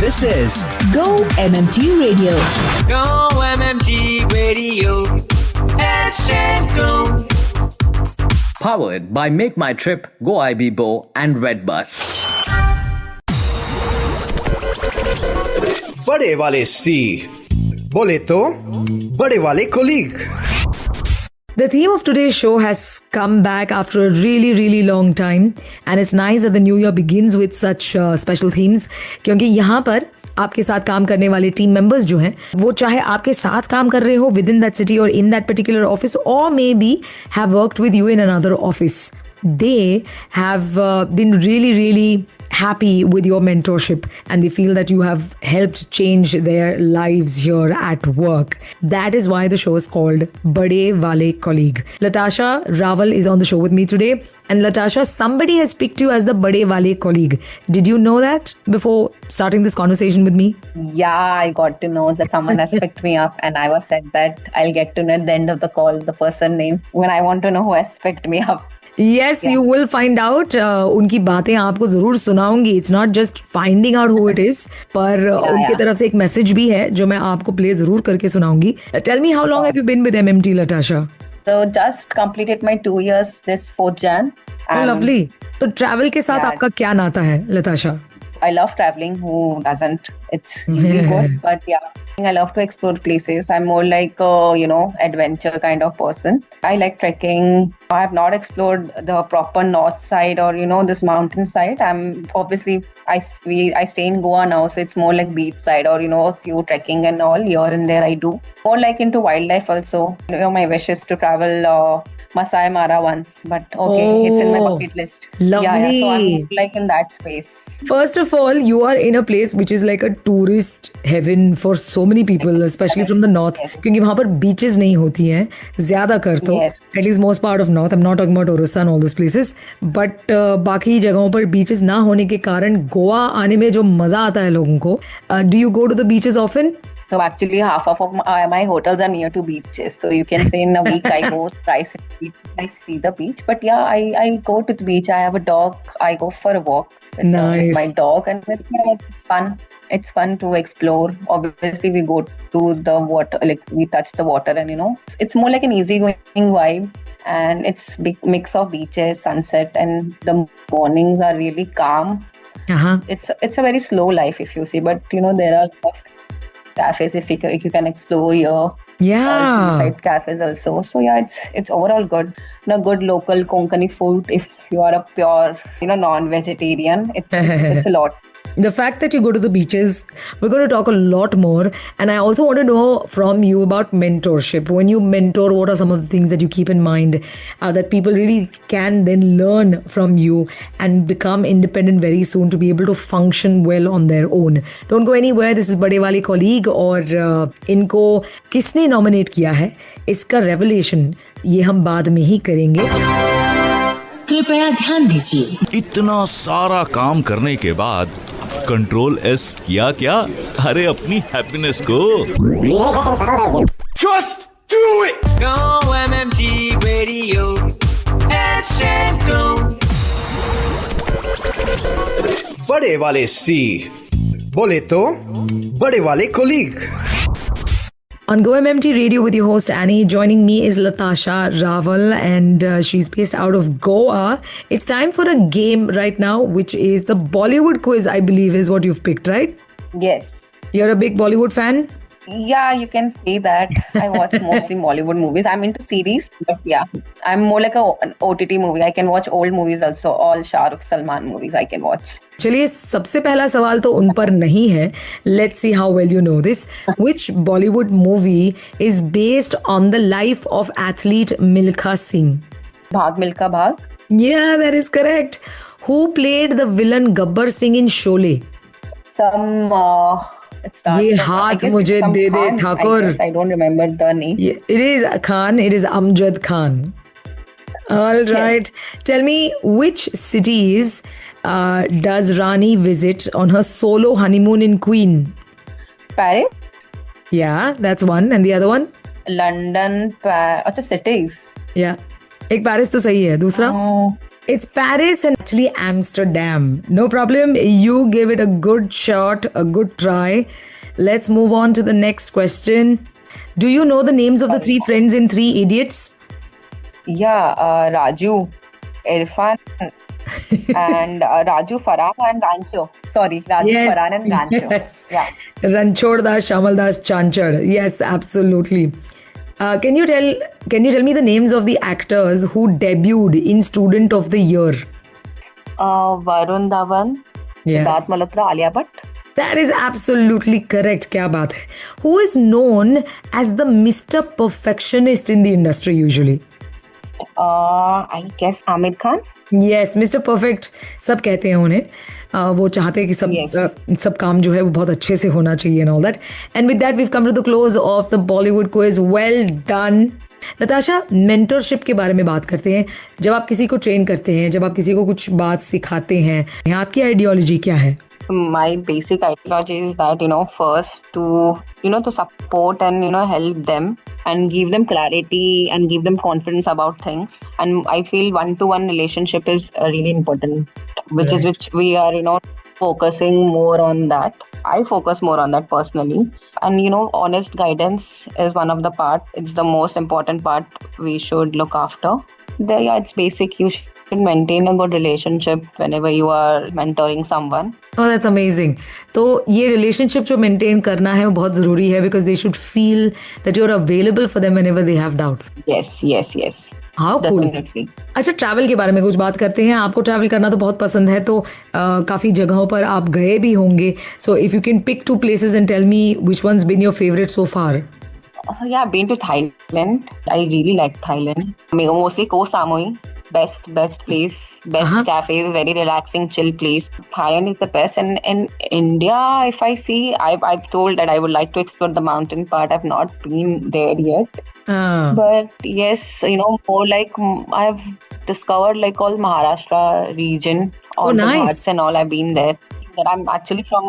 This is Go MMT Radio. Go MMT Radio. Let's go. Powered by Make My Trip, Go IB-Bo and Redbus. बड़े वाले सी बोले तो बड़े वाले colleague. The theme of today's show has come back after a really, really long time, and it's nice that the new year begins with such special themes. क्योंकि यहाँ पर आपके साथ काम करने वाले टीम मेंबर्स जो हैं वो चाहे आपके साथ काम कर रहे हो विद इन दैट सिटी और इन दैट पर्टिकुलर ऑफिस और may be have worked with you in another office, they have been really, really happy with your mentorship and they feel that you have helped change their lives here at work. That is why the show is called Bade Wale Colleague. Latasha Raval is on the show with me today. And Latasha, somebody has picked you as the Bade Wale Colleague. Did you know that before starting this conversation with me? Yeah, I got to know that someone has picked me up and I was said that I'll get to know at the end of the call the person name when I want to know who has picked me up. Yes, you will find out. उनकी बातें आपको जरूर सुनाऊंगी. It's not just finding out who it is, पर उनकी तरफ से एक message भी है जो मैं आपको प्ले जरूर करके सुनाऊंगी. Tell me, how long have you been with MMT, Latasha? So just completed my 2 years this 4th Jan. Oh, lovely. तो ट्रैवल के साथ आपका क्या नाता है, Latasha? I love traveling. Who doesn't? It's really good. But yeah, I love to explore places. I'm more like a, adventure kind of person. I like trekking. I have not explored the proper north side or, this mountain side. I'm obviously, I stay in Goa now. So it's more like beach side or, a few trekking and all here and there I do. More like into wildlife also. My wish is to travel Masai Mara once, but okay, it's in my bucket list. Lovely. Yeah, so I'm like in that space. First of all, you are in a place which is like a tourist heaven for so many people, especially from the north. क्योंकि वहाँ पर beaches नहीं होती हैं ज़्यादा कर तो. At least most part of north. I'm not talking about Orissa and all those places. But बाकी जगहों पर beaches ना होने के कारण गोवा आने में जो मज़ा आता है लोगों को. Do you go to the beaches often? So actually, half of my hotels are near to beaches. So you can say in a week I go twice a week. I see the beach. But yeah, I go to the beach. I have a dog. I go for a walk with my dog, and it's fun. It's fun to explore. Obviously, we go to the water, like we touch the water, and it's more like an easygoing vibe. And it's big mix of beaches, sunset, and the mornings are really calm. Uh-huh. It's a very slow life if you see, but there are cafes if you can explore here. Yeah. Seaside cafes also. So yeah, it's overall good. Good local Konkani food. If you are a pure, non-vegetarian, it's a lot. The fact that you go to the beaches, we're going to talk a lot more. And I also want to know from you about mentorship. When you mentor, what are some of the things that you keep in mind that people really can then learn from you and become independent very soon to be able to function well on their own? Don't go anywhere. This is Bade Wale Colleague और इनको किसने nominate किया है इसका revelation ये हम बाद में ही करेंगे. कृपया ध्यान दीजिए. इतना सारा काम करने के बाद कंट्रोल एस किया क्या? अरे अपनी हैप्पीनेस को Just do it. Go MMT Radio. Let's go. बड़े वाले सी बोले तो बड़े वाले colleague. On Go MMT Radio with your host Annie, joining me is Latasha Raval and she's based out of Goa. It's time for a game right now, which is the Bollywood quiz, I believe is what you've picked, right? Yes. You're a big Bollywood fan? Yeah, you can say that. I watch mostly Bollywood movies. I'm into series, but yeah, I'm more like an OTT movie. I can watch old movies also. All Shah Rukh, Salman movies I can watch. चलिए सबसे पहला सवाल तो उन पर नहीं है. Let's see how well you know this. Which Bollywood movie is based on the life of athlete Milkha Singh? Bhag Milkha Bhag. Yeah, that is correct. Who played the villain Gabbar Singh in Sholay? ये हाथ मुझे दे दे Thakur. I don't remember the name. Yeah, it is Khan. It is Amjad Khan. All right. Yes. Tell me, which cities does Rani visit on her solo honeymoon in Queen? Paris. Yeah, that's one. And the other one? London. अच्छा cities. Yeah. एक Paris तो सही है. दूसरा? It's Paris and actually Amsterdam. No problem. You gave it a good shot, a good try. Let's move on to the next question. Do you know the names of the three friends in Three Idiots? Yeah, Raju, Irfan, and Raju, Farhan, and Rancho. Sorry, Raju, Farhan, and Rancho. Yes. Yeah. Ranchod Das, Shamal Das, Chanchad. Yes, absolutely. Can you tell me the names of the actors who debuted in Student of the Year? Varun Dhawan, Yeah. Siddharth Malhotra, Alia Bhatt. That is absolutely correct. क्या बात है? Who is known as the Mr. Perfectionist in the industry usually? I guess Amir Khan. Yes, Mr. Perfect सब कहते हैं उन्हें. वो चाहते हैं कि सब काम जो है वो बहुत अच्छे से होना चाहिए and all that. And with that we've come to the close of the Bollywood quiz. Well done. Natasha, mentorship के बारे में बात करते हैं. जब आप किसी को ट्रेन करते हैं, जब आप किसी को कुछ बात सिखाते हैं, आपकी आइडियोलॉजी क्या है? My basic ideology is that, first to support and, help them and give them clarity and give them confidence about things. And I feel one-to-one relationship is really important, which we are, focusing more on that. I focus more on that personally. And, honest guidance is one of the part. It's the most important part we should look after. It's basic. You should maintain a good relationship whenever you are mentoring someone. Oh, that's amazing. तो ये relationship जो maintain करना है वो बहुत ज़रूरी है because they should feel that you're available for them whenever they have doubts. Yes. How cool. Definitely. अच्छा, ट्रैवल के बारे में कुछ बात करते हैं. आपको ट्रैवल करना तो बहुत पसंद है, तो काफ़ी जगहों पर आप गए भी होंगे. So if you can pick 2 places and tell me which one's been your favorite so far. Yeah, I've been to Thailand. I really like Thailand. Mostly Koh Samui. Best place, best cafes, very relaxing, chill place. Thailand is the best. And in India, if I see, I've told that I would like to explore the mountain part. I've not been there yet. But yes, more like I've discovered like all Maharashtra region, all the ghats and all. I've been there. But I'm actually from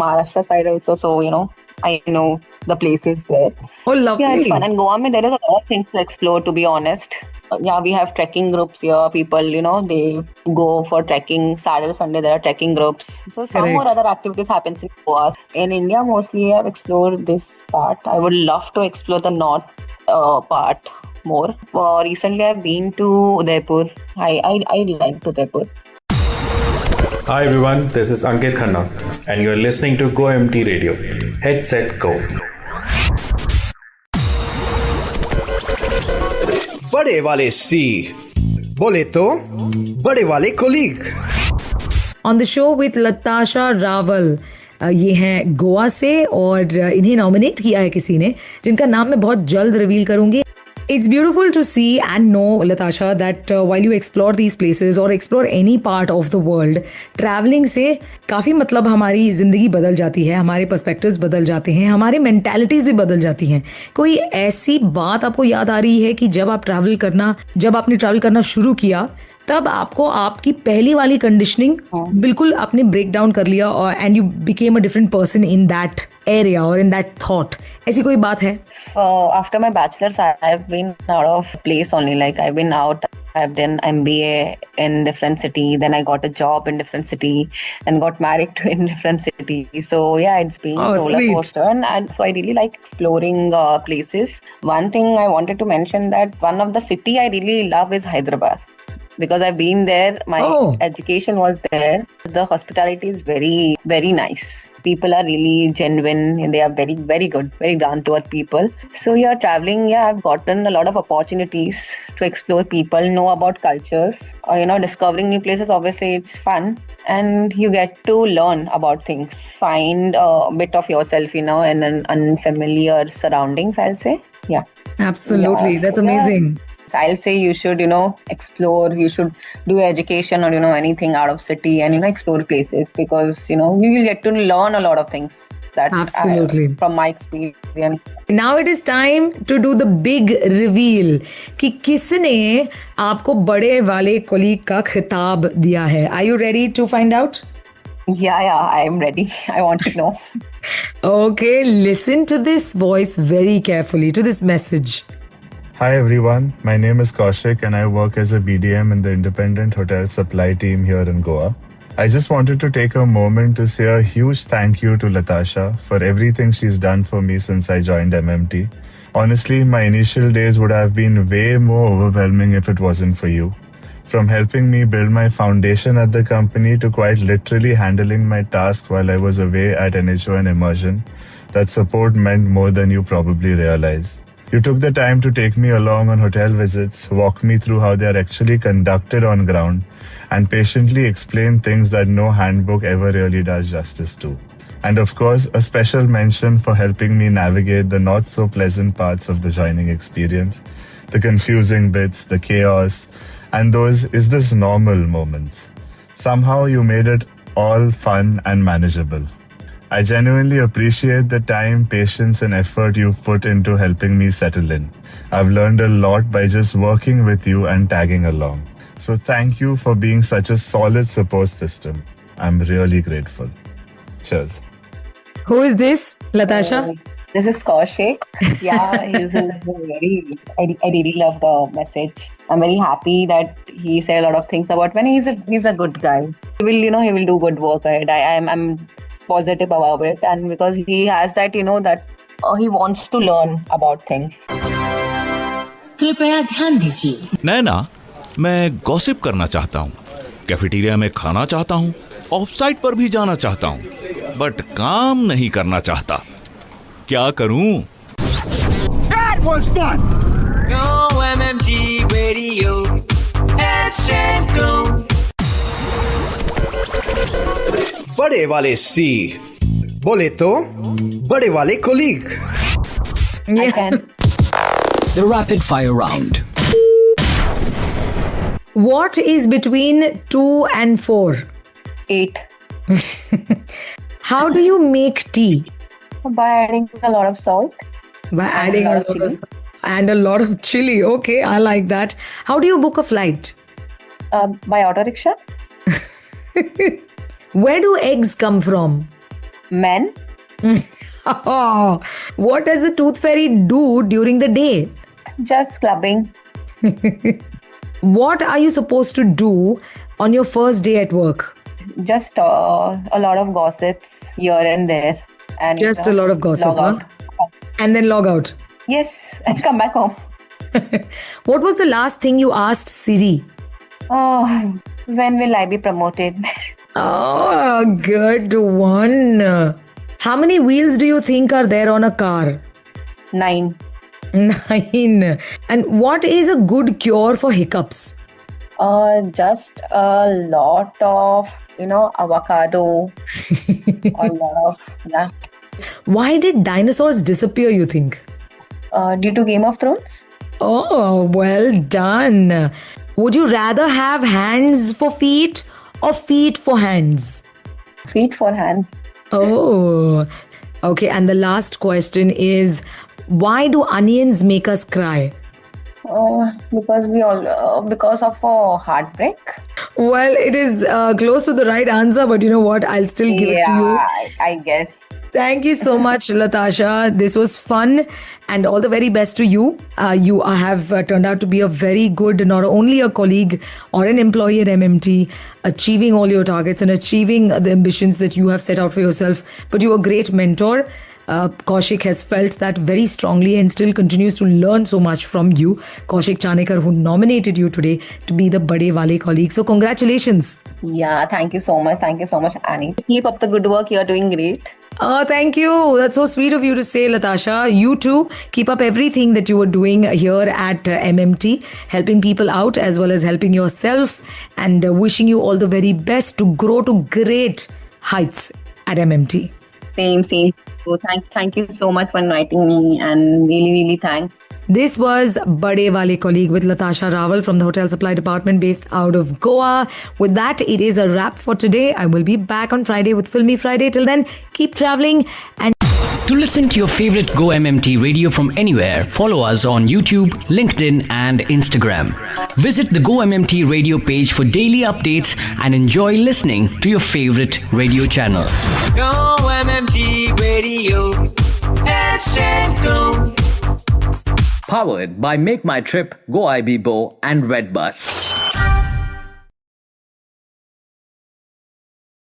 Maharashtra side also, so I know the places there. Oh, lovely. Yeah, it's fun. And Goa, there is a lot of things to explore, to be honest. Yeah, we have trekking groups here. People, they go for trekking. Saturday, Sunday, there are trekking groups. So some more other activities happens in Goa. In India, mostly I've explored this part. I would love to explore the north part more. Recently, I've been to Udaipur. I like Udaipur. Hi everyone, this is Ankit Khanna and you're listening to Go MT Radio. Head set go. बड़े वाले सी बोले तो बड़े वाले colleague. On the show with Latasha Rawal. ये हैं गोवा से और इन्हें नॉमिनेट किया है किसी ने जिनका नाम मैं बहुत जल्द रिवील करूंगी. It's beautiful to see and know, Latasha, that while you explore these places or explore any part of the world, traveling से काफ़ी मतलब हमारी ज़िंदगी बदल जाती है, हमारे पर्सपेक्टिव्स बदल जाते हैं, हमारी मेंटालिटीज़ भी बदल जाती हैं. कोई ऐसी बात आपको याद आ रही है कि जब आपने ट्रैवल करना शुरू किया तब आपको आपकी पहली वाली कंडीशनिंग बिल्कुल आपने ब्रेक डाउन कर लिया और and you became a different person in that area और in that thought? ऐसी कोई बात है? After my bachelor's, I've been out of place only. Like I've been out. I've done MBA in different city. Then I got a job in different city and got married in different city. So yeah, it's been a roller coaster. And so I really like exploring places. One thing I wanted to mention that one of the city I really love is Hyderabad. Because I've been there, my education was there. The hospitality is very, very nice. People are really genuine and they are very, very good, very down-to-earth people. So yeah, traveling, I've gotten a lot of opportunities to explore people, know about cultures. Discovering new places, obviously it's fun. And you get to learn about things. Find a bit of yourself, in an unfamiliar surroundings, I'll say. Yeah. Absolutely. Yeah. That's amazing. I'll say you should, explore, you should do education or, anything out of city and, explore places because, you will get to learn a lot of things. That Absolutely. From my experience. Now it is time to do the big reveal कि किसने आपको बड़े वाले colleague का खिताब दिया है. Are you ready to find out? Yeah, I'm ready. I want to know. Okay, listen to this voice very carefully, to this message. Hi everyone, my name is Kaushik and I work as a BDM in the independent hotel supply team here in Goa. I just wanted to take a moment to say a huge thank you to Latasha for everything she's done for me since I joined MMT. Honestly, my initial days would have been way more overwhelming if it wasn't for you. From helping me build my foundation at the company to quite literally handling my tasks while I was away at NHO and Immersion, that support meant more than you probably realize. You took the time to take me along on hotel visits, walk me through how they are actually conducted on ground, and patiently explain things that no handbook ever really does justice to. And of course, a special mention for helping me navigate the not so pleasant parts of the joining experience, the confusing bits, the chaos, and those is this normal moments. Somehow you made it all fun and manageable. I genuinely appreciate the time, patience, and effort you've put into helping me settle in. I've learned a lot by just working with you and tagging along. So thank you for being such a solid support system. I'm really grateful. Cheers. Who is this, Latasha? This is Kaushik. Yeah, he's very. I really love the message. I'm very happy that he said a lot of things about when he's a good guy. He will do good work ahead. I'm positive about it, and because he has that, that he wants to learn about things. कृपया ध्यान दीजिए. नैना, मैं gossip करना चाहता हूँ, cafeteria में खाना चाहता हूँ, ऑफ साइट पर भी जाना चाहता हूँ, बट काम नहीं करना चाहता. क्या करूँ? That was fun! Go MMT Radio. Heads and go. बड़े वाले सी बोले तो बड़े वाले colleague. I can. The rapid fire round. What is between 2 and 4? 8. How do you make tea? By adding a lot of salt. By adding a lot of salt and a lot of chili. Okay, I like that. How do you book a flight? By auto rickshaw. Where do eggs come from? Men. Oh, what does the tooth fairy do during the day? Just clubbing. What are you supposed to do on your first day at work? Just a lot of gossips here and there. And just a lot of gossip, log huh? And then log out. Yes, and come back home. What was the last thing you asked Siri? Oh, when will I be promoted? Oh, good one. How many wheels do you think are there on a car? 9. 9. And what is a good cure for hiccups? Just a lot of, avocado. A lot of, yeah. Why did dinosaurs disappear, you think? Due to Game of Thrones. Oh, well done. Would you rather have hands for feet or feet for hands? Feet for hands. Oh, okay. And the last question is, why do onions make us cry? Because of a heartbreak. Well, it is close to the right answer, but you know what? I'll still give it to you. Yeah, I guess. Thank you so much, Latasha. This was fun and all the very best to you. You have turned out to be a very good, not only a colleague or an employee at MMT, achieving all your targets and achieving the ambitions that you have set out for yourself, but you're a great mentor. Kaushik has felt that very strongly and still continues to learn so much from you. Kaushik Chanekar, who nominated you today to be the Bade Wale colleague. So congratulations. Yeah, thank you so much. Thank you so much, Annie. Keep up the good work. You're doing great. Thank you. That's so sweet of you to say, Latasha. You too, keep up everything that you are doing here at MMT, helping people out as well as helping yourself, and wishing you all the very best to grow to great heights at MMT. Same. So thank you so much for inviting me, and really thanks. This was Bade Wale colleague with Latasha Rawal from the Hotel Supply Department based out of Goa. With that, it is a wrap for today. I will be back on Friday with Filmy Friday. Till then, keep traveling and to listen to your favorite Go MMT radio from anywhere, follow us on YouTube, LinkedIn and Instagram. Visit the Go MMT radio page for daily updates and enjoy listening to your favorite radio channel. Go MMT Radio. Heads and go. Powered by Make My Trip, Go IB Bo, and Redbus.